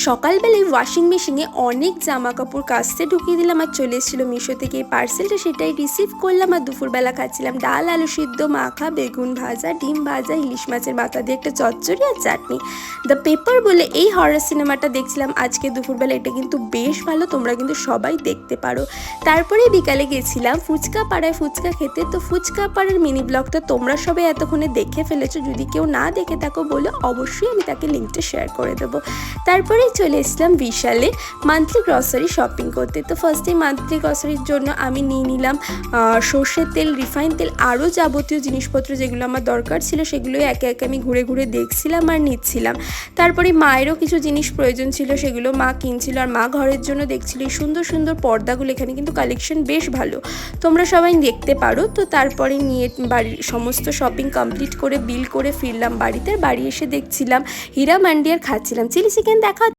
সকালবেলায় ওয়াশিং মেশিনে অনেক জামা কাপড় কাচতে ঢুকিয়ে দিলাম আর চলে এসেছিলো মিশো থেকে এই পার্সেলটা, সেটাই রিসিভ করলাম। আর দুপুরবেলা খাচ্ছিলাম ডাল, আলু সিদ্ধ, মাখা, বেগুন ভাজা, ডিম ভাজা, ইলিশ মাছের মাথা দিয়ে একটা চচ্চড়ি আর চাটনি। দ্য পেপার বলে এই হরর সিনেমাটা দেখছিলাম আজকে দুপুরবেলা। এটা কিন্তু বেশ ভালো, তোমরা কিন্তু সবাই দেখতে পারো। তারপরে বিকালে গেছিলাম ফুচকা পাড়ায় ফুচকা খেতে। তো ফুচকা পাড়ার মিনি ব্লগটা তোমরা সবাই এতক্ষণে দেখে ফেলেছো, যদি কেউ না দেখে থাকো বলে অবশ্যই আমি তাকে লিঙ্কটা শেয়ার করে দেবো। তারপরেই চলে এসলাম বিশালে মান্থলি গ্রসারি শপিং করতে। তো ফার্স্টে মান্থলি গ্রসারির জন্য আমি নিয়ে নিলাম সর্ষের তেল, রিফাইন তেল, আরও যাবতীয় জিনিসপত্র যেগুলো আমার দরকার ছিল সেগুলোই একে একে আমি ঘুরে ঘুরে দেখছিলাম আর নিচ্ছিলাম। তারপরে মায়েরও কিছু জিনিস প্রয়োজন ছিল, সেগুলো মা কিনছিল। আর মা ঘরের জন্য দেখছিল এই সুন্দর সুন্দর পর্দাগুলো, এখানে কিন্তু কালেকশন বেশ ভালো, তোমরা সবাই দেখতে পারো। তো তারপরে নিয়ে বাড়ির সমস্ত শপিং কমপ্লিট করে বিল করে ফিরলাম বাড়িতে। বাড়ি এসে দেখছিলাম হীরা মান্ডিয়ার খাচ্ছিলাম চিলি চিকেন। দেখা